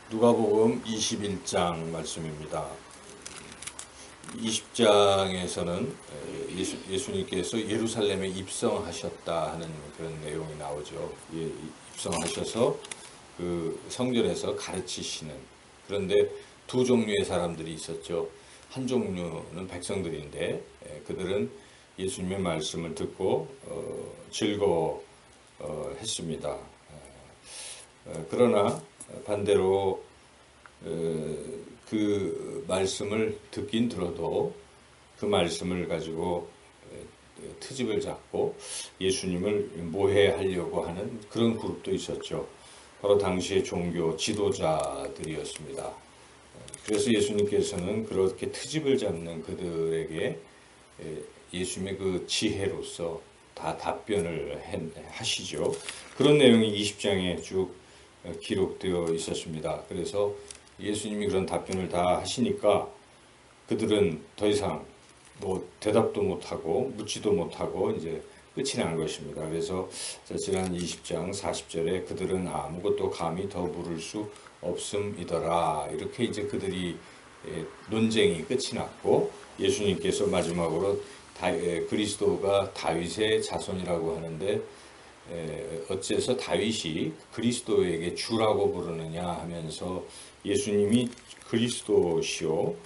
누가복음 21장 말씀입니다. 20장에서는 예수님께서 예루살렘에 입성하셨다 하는 그런 내용이 나오죠. 입성하셔서 그 성전에서 가르치시는. 그런데 두 종류의 사람들이 있었죠. 한 종류는 백성들인데 그들은 예수님의 말씀을 듣고 즐거워했습니다. 그러나 반대로 그 말씀을 듣긴 들어도 그 말씀을 가지고 트집을 잡고 예수님을 모해하려고 하는 그런 그룹도 있었죠. 바로 당시의 종교 지도자들이었습니다. 그래서 예수님께서는 그렇게 트집을 잡는 그들에게 예수님의 그 지혜로서 다 답변을 하시죠. 그런 내용이 20장에 쭉 기록되어 있었습니다. 그래서 예수님이 그런 답변을 다 하시니까 그들은 더 이상 뭐 대답도 못하고 묻지도 못하고 이제 끝이 난 것입니다. 그래서 지난 20장 40절에 그들은 아무것도 감히 더 물을 수 없음이더라. 이렇게 이제 그들이 논쟁이 끝이 났고 예수님께서 마지막으로 그리스도가 다윗의 자손이라고 하는데 어째서 다윗이 그리스도에게 주라고 부르느냐 하면서 예수님이 그리스도시요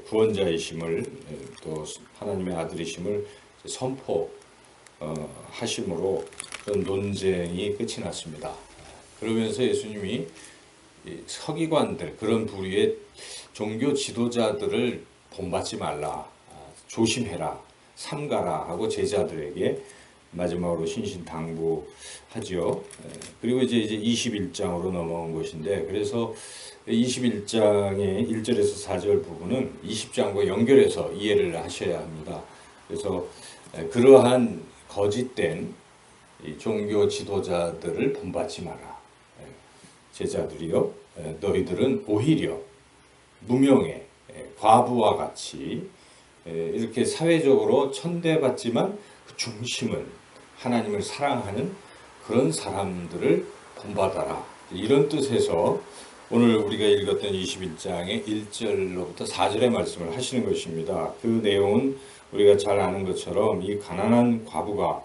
구원자이심을 또 하나님의 아들이심을 선포하심으로 그런 논쟁이 끝이 났습니다. 그러면서 예수님이 서기관들 그런 부류의 종교 지도자들을 본받지 말라, 조심해라, 삼가라 하고 제자들에게 마지막으로 신신당부하지요. 그리고 이제 21장으로 넘어온 것인데, 그래서 21장의 1절에서 4절 부분은 20장과 연결해서 이해를 하셔야 합니다. 그래서 그러한 거짓된 종교 지도자들을 본받지 마라. 제자들이요, 너희들은 오히려 무명의 과부와 같이 이렇게 사회적으로 천대받지만 그 중심은 하나님을 사랑하는 그런 사람들을 본받아라. 이런 뜻에서 오늘 우리가 읽었던 21장의 1절로부터 4절의 말씀을 하시는 것입니다. 그 내용은 우리가 잘 아는 것처럼 이 가난한 과부가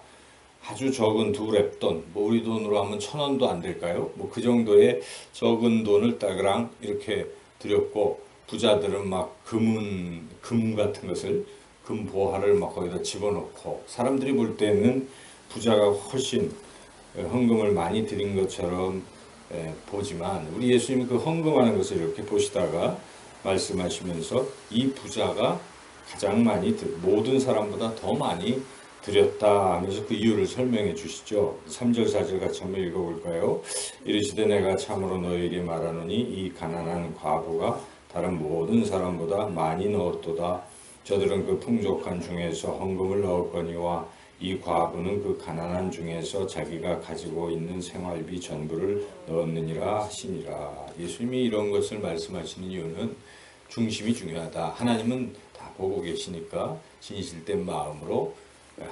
아주 적은 2렙돈, 뭐 우리 돈으로 하면 1,000원도 안 될까요? 뭐 그 정도의 적은 돈을 따그랑 이렇게 드렸고, 부자들은 막 금 같은 것을, 금보화를 막 거기다 집어넣고, 사람들이 볼 때는 부자가 훨씬 헌금을 많이 드린 것처럼 보지만, 우리 예수님이 그 헌금하는 것을 이렇게 보시다가 말씀하시면서 이 부자가 가장 많이, 모든 사람보다 더 많이 드렸다 하면서 그 이유를 설명해 주시죠. 3절 4절 같이 한번 읽어볼까요? 이르시되 내가 참으로 너희에게 말하노니 이 가난한 과부가 다른 모든 사람보다 많이 넣었도다. 저들은 그 풍족한 중에서 헌금을 넣었거니와 이 과부는 그 가난한 중에서 자기가 가지고 있는 생활비 전부를 넣었느니라 하시니라. 예수님이 이런 것을 말씀하시는 이유는 중심이 중요하다. 하나님은 다 보고 계시니까 진실된 마음으로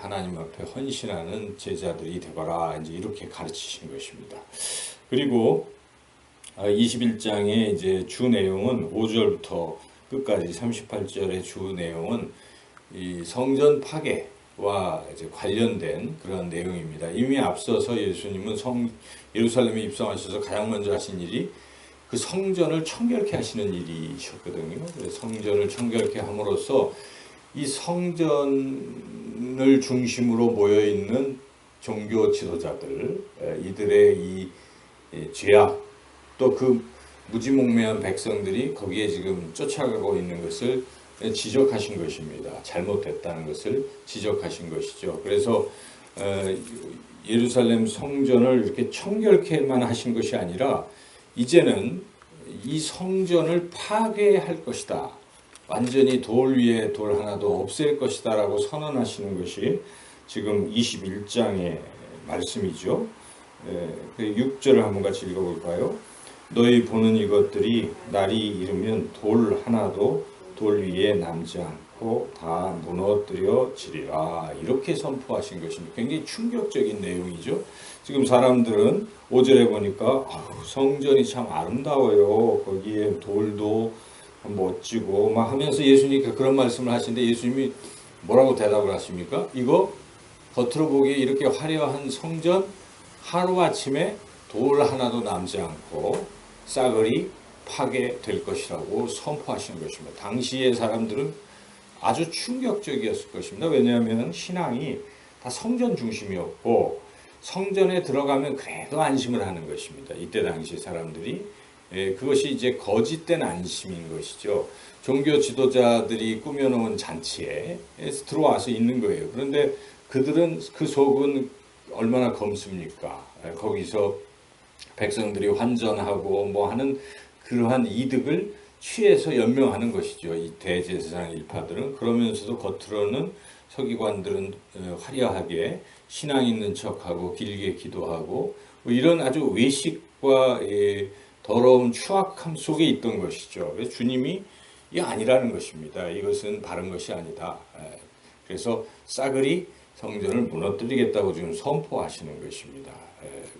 하나님 앞에 헌신하는 제자들이 되거라. 이제 이렇게 가르치신 것입니다. 그리고 21장의 이제 주 내용은 5절부터 끝까지 38절의 주 내용은 이 성전 파괴와 이제 관련된 그런 내용입니다. 이미 앞서서 예수님은 예루살렘에 입성하셔서 가장 먼저 하신 일이 그 성전을 청결케 하시는 일이셨거든요. 그래서 성전을 청결케 함으로써 이 성전을 중심으로 모여 있는 종교 지도자들, 이들의 이 죄악, 또 그 무지몽매한 백성들이 거기에 지금 쫓아가고 있는 것을 지적하신 것입니다. 잘못됐다는 것을 지적하신 것이죠. 그래서 예루살렘 성전을 이렇게 청결케만 하신 것이 아니라 이제는 이 성전을 파괴할 것이다. 완전히 돌 위에 돌 하나도 없앨 것이다 라고 선언하시는 것이 지금 21장의 말씀이죠. 6절을 한번 같이 읽어볼까요? 너희 보는 이것들이 날이 이르면 돌 하나도 돌 위에 남지 않고 않고 다 무너뜨려지리라. 이렇게 선포하신 것입니다. 굉장히 충격적인 내용이죠. 지금 사람들은 5절에 보니까 성전이 참 아름다워요. 거기에 돌도 멋지고 막 하면서 예수님이 그런 말씀을 하시는데 예수님이 뭐라고 대답을 하십니까? 이거 겉으로 보기에 이렇게 화려한 성전 하루아침에 돌 하나도 남지 않고 싸그리 파괴될 것이라고 선포하시는 것입니다. 당시의 사람들은 아주 충격적이었을 것입니다. 왜냐하면 신앙이 다 성전 중심이었고 성전에 들어가면 그래도 안심을 하는 것입니다. 이때 당시 사람들이 그것이 이제 거짓된 안심인 것이죠. 종교 지도자들이 꾸며놓은 잔치에 들어와서 있는 거예요. 그런데 그들은 그 속은 얼마나 검습니까? 거기서 백성들이 환전하고 뭐 하는 그러한 이득을 취해서 연명하는 것이죠. 이 대제사장 일파들은. 그러면서도 겉으로는 서기관들은 화려하게 신앙 있는 척하고 길게 기도하고 뭐 이런 아주 외식과 더러운 추악함 속에 있던 것이죠. 그래서 주님이 이 아니라는 것입니다. 이것은 바른 것이 아니다. 그래서 싸그리 성전을 무너뜨리겠다고 지금 선포하시는 것입니다.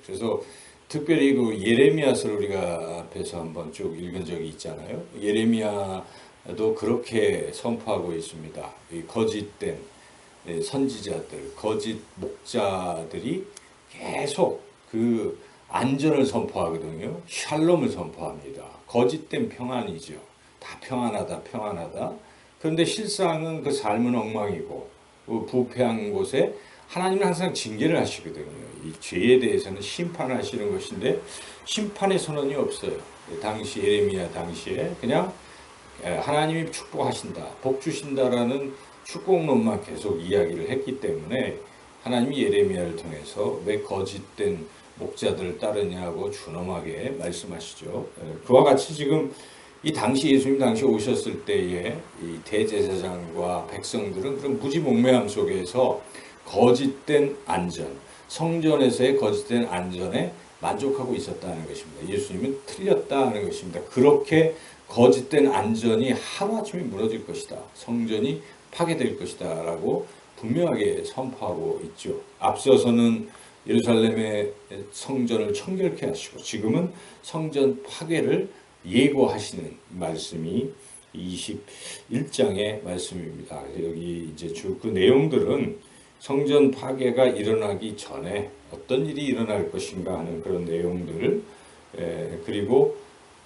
그래서 특별히 그 예레미야서를 우리가 앞에서 한번 쭉 읽은 적이 있잖아요. 예레미야도 그렇게 선포하고 있습니다. 이 거짓된 선지자들, 거짓 목자들이 계속 그 안전을 선포하거든요. 샬롬을 선포합니다. 거짓된 평안이죠. 다 평안하다, 평안하다. 그런데 실상은 그 삶은 엉망이고 부패한 곳에 하나님은 항상 징계를 하시거든요. 이 죄에 대해서는 심판하시는 것인데 심판의 선언이 없어요. 당시 예레미야 당시에 그냥 하나님이 축복하신다, 복 주신다라는 축복론만 계속 이야기를 했기 때문에 하나님이 예레미야를 통해서 왜 거짓된 목자들을 따르냐고 준엄하게 말씀하시죠. 그와 같이 지금 이 당시 예수님 당시 오셨을 때에 이 대제사장과 백성들은 그런 무지몽매함 속에서 거짓된 안전, 성전에서의 거짓된 안전에 만족하고 있었다는 것입니다. 예수님은 틀렸다는 것입니다. 그렇게 거짓된 안전이 하루아침에 무너질 것이다. 성전이 파괴될 것이다 라고 분명하게 선포하고 있죠. 앞서서는 예루살렘의 성전을 청결케 하시고 지금은 성전 파괴를 예고하시는 말씀이 21장의 말씀입니다. 여기 이제 쭉 그 내용들은 성전 파괴가 일어나기 전에 어떤 일이 일어날 것인가 하는 그런 내용들, 그리고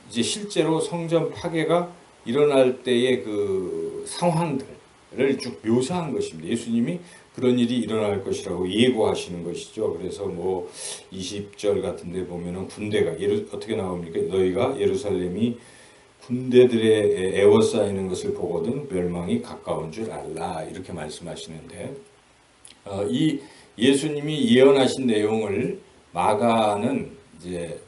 이제 실제로 성전 파괴가 일어날 때의 그 상황들을 쭉 묘사한 것입니다. 예수님이 그런 일이 일어날 것이라고 예고하시는 것이죠. 그래서 뭐 20절 같은 데 보면은 군대가 어떻게 나옵니까? 너희가 예루살렘이 군대들의 에워싸이는 것을 보거든 멸망이 가까운 줄 알라. 이렇게 말씀하시는데 이 예수님이 예언하신 내용을 마가는 이제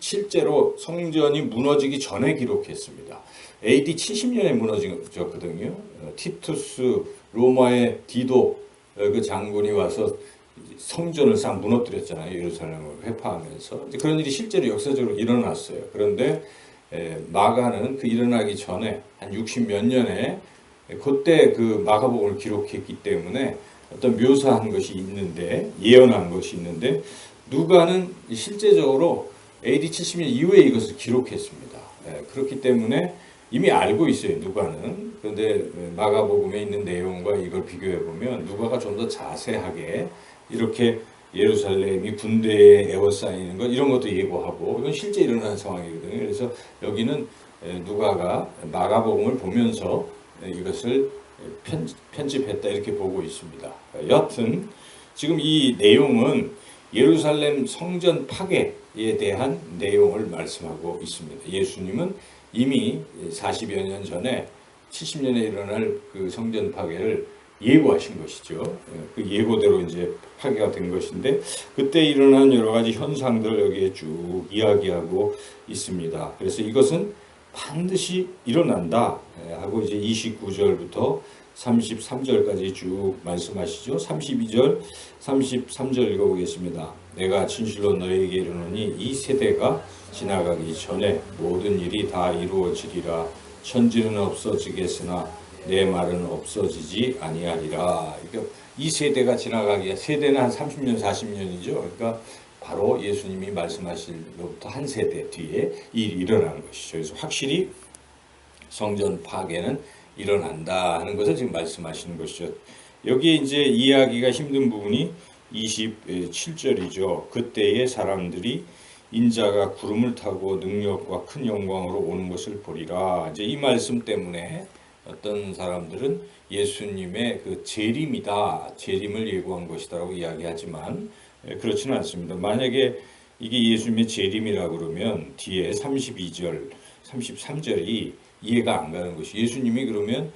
실제로 성전이 무너지기 전에 기록했습니다. AD 70년에 무너졌거든요. 티투스 로마의 디도 그 장군이 와서 성전을 싹 무너뜨렸잖아요. 예루살렘을 회파하면서. 그런 일이 실제로 역사적으로 일어났어요. 그런데 마가는 그 일어나기 전에 한 60몇 년에 그때 그 마가복음을 기록했기 때문에 어떤 묘사한 것이 있는데, 예언한 것이 있는데, 누가는 실제적으로 AD 70년 이후에 이것을 기록했습니다. 그렇기 때문에 이미 알고 있어요, 누가는. 그런데 마가복음에 있는 내용과 이걸 비교해 보면 누가가 좀 더 자세하게 이렇게 예루살렘이 군대에 에워싸이는 것 이런 것도 예고하고 이건 실제 일어난 상황이거든요. 그래서 여기는 누가가 마가복음을 보면서 이것을 편집했다 이렇게 보고 있습니다. 여튼 지금 이 내용은 예루살렘 성전 파괴에 대한 내용을 말씀하고 있습니다. 예수님은 이미 40여 년 전에 70년에 일어날 그 성전 파괴를 예고하신 것이죠. 그 예고대로 이제 파괴가 된 것인데 그때 일어난 여러 가지 현상들을 여기에 쭉 이야기하고 있습니다. 그래서 이것은 반드시 일어난다 하고 이제 29절부터 33절까지 쭉 말씀하시죠. 32절, 33절 읽어보겠습니다. 내가 진실로 너에게 이르노니 이 세대가 지나가기 전에 모든 일이 다 이루어지리라. 천지는 없어지겠으나 내 말은 없어지지 아니하리라. 그러니까 이 세대가 지나가기에 세대는 한 30년, 40년이죠. 그러니까 바로 예수님이 말씀하실로부터 한 세대 뒤에 일이 일어나는 것이죠. 그래서 확실히 성전 파괴는 일어난다 하는 것을 지금 말씀하시는 것이죠. 여기에 이제 이해하기가 힘든 부분이 27절이죠. 그때의 사람들이 인자가 구름을 타고 능력과 큰 영광으로 오는 것을 보리라. 이제 이 말씀 때문에 어떤 사람들은 예수님의 그 재림이다, 재림을 예고한 것이다라고 이야기하지만 그렇지는 않습니다. 만약에 이게 예수님의 재림이라 그러면 뒤에 32절, 33절이 이해가 안 가는 것이, 예수님이 그러면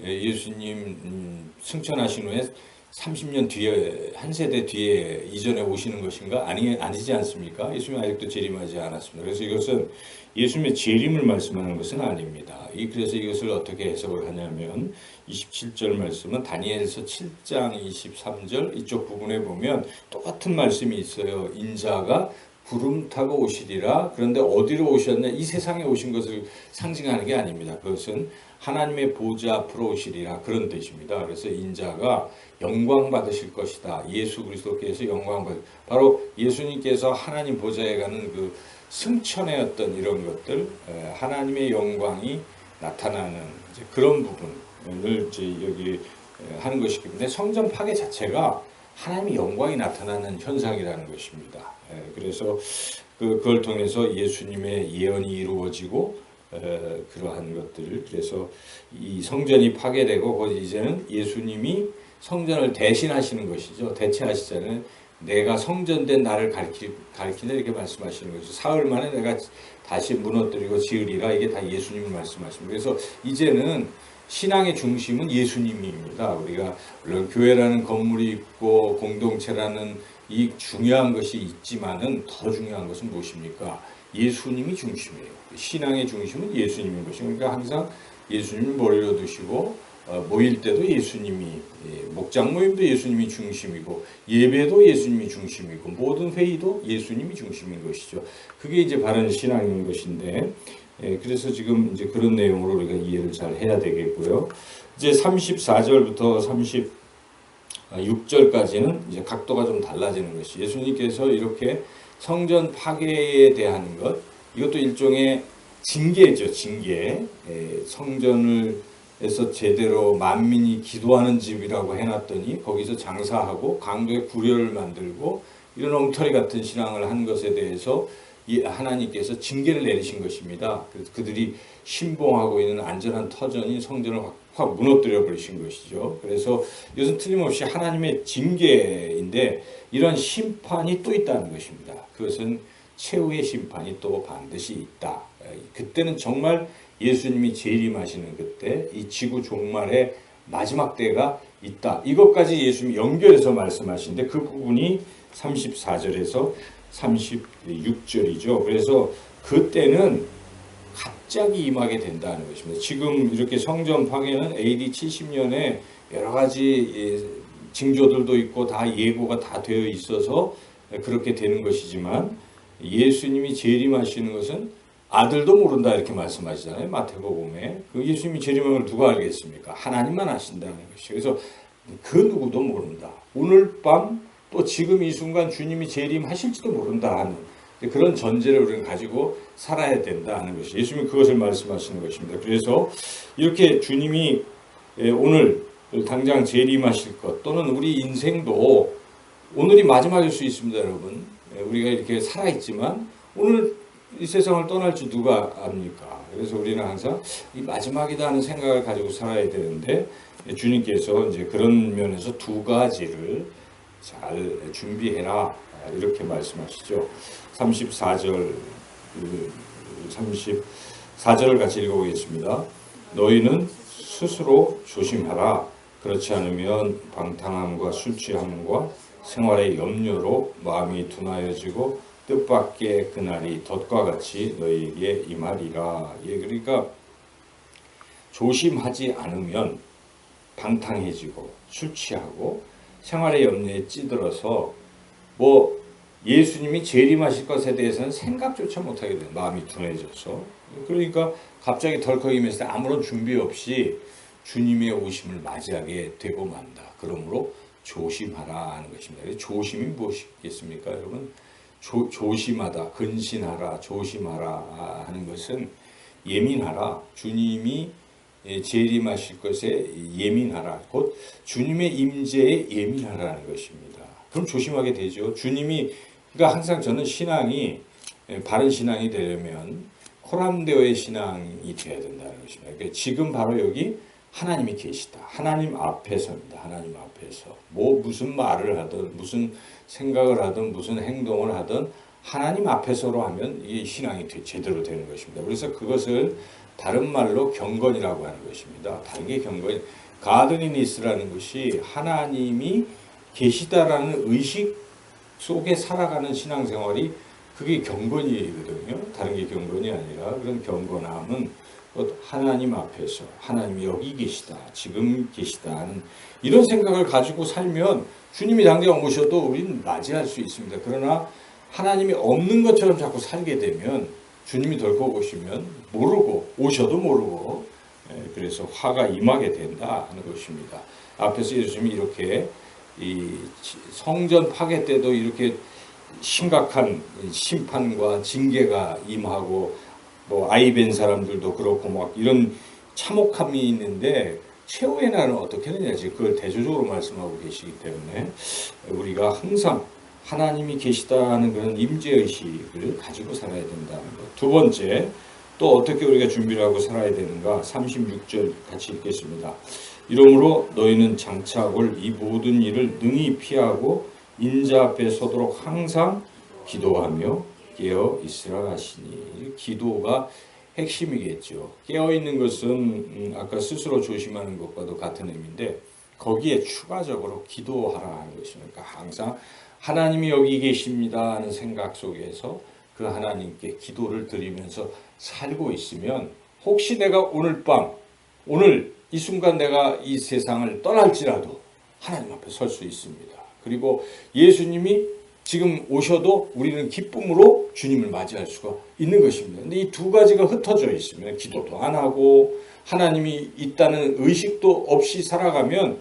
예수님 승천하신 후에 30년 뒤에, 한 세대 뒤에 이전에 오시는 것인가? 아니지 않습니까? 예수님이 아직도 재림하지 않았습니다. 그래서 이것은 예수님의 재림을 말씀하는 것은 아닙니다. 그래서 이것을 어떻게 해석을 하냐면 27절 말씀은 다니엘서 7장 23절 이쪽 부분에 보면 똑같은 말씀이 있어요. 인자가 구름 타고 오시리라. 그런데 어디로 오셨냐? 이 세상에 오신 것을 상징하는 게 아닙니다. 그것은 하나님의 보좌 앞으로 오시리라, 그런 뜻입니다. 그래서 인자가 영광 받으실 것이다. 예수 그리스도께서 영광 받으실, 바로 예수님께서 하나님 보좌에 가는 그 승천의 어떤 이런 것들, 하나님의 영광이 나타나는 그런 부분을 이제 여기 하는 것이기 때문에 성전 파괴 자체가 하나님의 영광이 나타나는 현상이라는 것입니다. 그래서 그걸 통해서 예수님의 예언이 이루어지고 그러한 것들을, 그래서 이 성전이 파괴되고 거기 이제는 예수님이 성전을 대신하시는 것이죠. 대체하시잖아요. 내가 성전된 나를 가리키다 이렇게 말씀하시는 것이죠. 사흘 만에 내가 다시 무너뜨리고 지으리라. 이게 다 예수님을 말씀하십니다. 그래서 이제는 신앙의 중심은 예수님입니다. 우리가 물론 교회라는 건물이 있고 공동체라는 이 중요한 것이 있지만은 더 중요한 것은 무엇입니까? 예수님이 중심이에요. 신앙의 중심은 예수님인 것이고, 그러니까 항상 예수님을 머리로 두시고 모일 때도 예수님이, 목장 모임도 예수님이 중심이고, 예배도 예수님이 중심이고, 모든 회의도 예수님이 중심인 것이죠. 그게 이제 바른 신앙인 것인데, 그래서 지금 이제 그런 내용으로 우리가 이해를 잘 해야 되겠고요. 이제 34절부터 36절까지는 이제 각도가 좀 달라지는 것이, 예수님께서 이렇게 성전 파괴에 대한 것, 이것도 일종의 징계죠, 징계. 성전을 해서 제대로 만민이 기도하는 집이라고 해놨더니 거기서 장사하고 강도의 구려를 만들고 이런 엉터리 같은 신앙을 한 것에 대해서 하나님께서 징계를 내리신 것입니다. 그래서 그들이 신봉하고 있는 안전한 터전인 성전을 확 무너뜨려 버리신 것이죠. 그래서 이것은 틀림없이 하나님의 징계인데 이런 심판이 또 있다는 것입니다. 그것은 최후의 심판이 또 반드시 있다. 그때는 정말 예수님이 재림하시는 그때, 이 지구 종말의 마지막 때가 있다. 이것까지 예수님이 연결해서 말씀하시는데 그 부분이 34절에서 36절이죠. 그래서 그때는 갑자기 임하게 된다는 것입니다. 지금 이렇게 성전 파괴는 AD 70년에 여러 가지 징조들도 있고 다 예고가 다 되어 있어서 그렇게 되는 것이지만, 예수님이 재림하시는 것은 아들도 모른다 이렇게 말씀하시잖아요. 마태복음에. 그 예수님이 재림하는 걸 누가 알겠습니까? 하나님만 아신다는 것이죠. 그래서 그 누구도 모른다. 오늘 밤 또 지금 이 순간 주님이 재림하실지도 모른다 하는 그런 전제를 우리는 가지고 살아야 된다 하는 것이, 예수님이 그것을 말씀하시는 것입니다. 그래서 이렇게 주님이 오늘 당장 재림하실 것, 또는 우리 인생도 오늘이 마지막일 수 있습니다, 여러분. 우리가 이렇게 살아있지만 오늘 이 세상을 떠날 줄 누가 압니까? 그래서 우리는 항상 이 마지막이다 하는 생각을 가지고 살아야 되는데, 주님께서 이제 그런 면에서 두 가지를 잘 준비해라 이렇게 말씀하시죠. 34절을 같이 읽어보겠습니다. 너희는 스스로 조심하라. 그렇지 않으면 방탕함과 술 취함과 생활의 염려로 마음이 둔하여지고 뜻밖의 그날이 덫과 같이 너희에게 임하리라. 그러니까 조심하지 않으면 방탕해지고 술 취하고 생활의 염려에 찌들어서 예수님이 재림하실 것에 대해서는 생각조차 못하게 돼요. 마음이 둔해져서. 그러니까 갑자기 덜컥이면서 아무런 준비 없이 주님의 오심을 맞이하게 되고 만다. 그러므로 조심하라 하는 것입니다. 조심이 무엇이겠습니까, 여러분? 조심하다, 근신하라, 조심하라 하는 것은 예민하라. 주님이 재림하실 것에 예민하라. 곧 주님의 임재에 예민하라는 것입니다. 그럼 조심하게 되죠. 그러니까 항상 저는 신앙이 바른 신앙이 되려면 코람데오의 신앙이 되어야 된다는 것입니다. 그러니까 지금 바로 여기 하나님이 계시다. 하나님 앞에서입니다. 하나님 앞에서. 무슨 말을 하든, 무슨 생각을 하든, 무슨 행동을 하든, 하나님 앞에서로 하면 이 신앙이 제대로 되는 것입니다. 그래서 그것을 다른 말로 경건이라고 하는 것입니다. 다른 게 경건, 가드니니스라는 것이 하나님이 계시다라는 의식 속에 살아가는 신앙생활이 그게 경건이거든요. 다른 게 경건이 아니라 그런 경건함은 하나님 앞에서 하나님이 여기 계시다, 지금 계시다 하는 이런 생각을 가지고 살면 주님이 당장 오셔도 우리는 맞이할 수 있습니다. 그러나 하나님이 없는 것처럼 자꾸 살게 되면 주님이 덜컥 오시면 모르고 오셔도 모르고 그래서 화가 임하게 된다 하는 것입니다. 앞에서 예수님이 이렇게 이 성전 파괴 때도 이렇게 심각한 심판과 징계가 임하고 아이 뵌 사람들도 그렇고 막 이런 참혹함이 있는데 최후의 날은 어떻게 되냐 지금 그걸 대조적으로 말씀하고 계시기 때문에 우리가 항상 하나님이 계시다는 그런 임재의식을 가지고 살아야 된다는 것. 두 번째, 또 어떻게 우리가 준비를 하고 살아야 되는가? 36절 같이 읽겠습니다. 이러므로 너희는 장차 올 이 모든 일을 능히 피하고 인자 앞에 서도록 항상 기도하며 깨어 있으라 하시니. 기도가 핵심이겠죠. 깨어 있는 것은 아까 스스로 조심하는 것과도 같은 의미인데 거기에 추가적으로 기도하라 하는 것이니까 항상 하나님이 여기 계십니다 하는 생각 속에서 그 하나님께 기도를 드리면서 살고 있으면 혹시 내가 오늘 이 순간 내가 이 세상을 떠날지라도 하나님 앞에 설 수 있습니다. 그리고 예수님이 지금 오셔도 우리는 기쁨으로 주님을 맞이할 수가 있는 것입니다. 근데 이 두 가지가 흩어져 있으면 기도도 안 하고 하나님이 있다는 의식도 없이 살아가면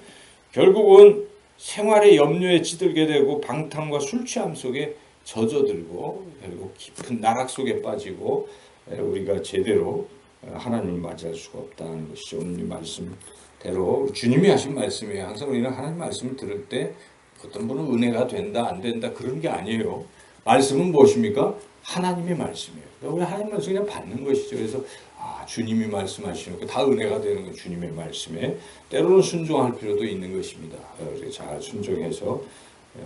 결국은 생활의 염려에 찌들게 되고 방탕과 술 취함 속에 젖어들고 결국 깊은 나락 속에 빠지고 우리가 제대로 하나님을 맞이할 수가 없다는 것이죠. 오늘 말씀대로 주님이 하신 말씀이에요. 항상 우리는 하나님 말씀을 들을 때 어떤 분은 은혜가 된다 안 된다 그런 게 아니에요. 말씀은 무엇입니까? 하나님의 말씀이에요. 우리 하나님 말씀 그냥 받는 것이죠. 그래서 주님이 말씀하시니까 다 은혜가 되는 건 주님의 말씀에 때로는 순종할 필요도 있는 것입니다. 잘 순종해서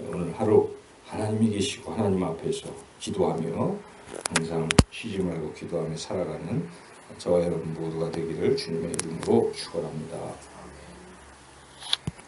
오늘 하루 하나님이 계시고 하나님 앞에서 기도하며 항상 쉬지 말고 기도하며 살아가는 저와 여러분 모두가 되기를 주님의 이름으로 축원합니다.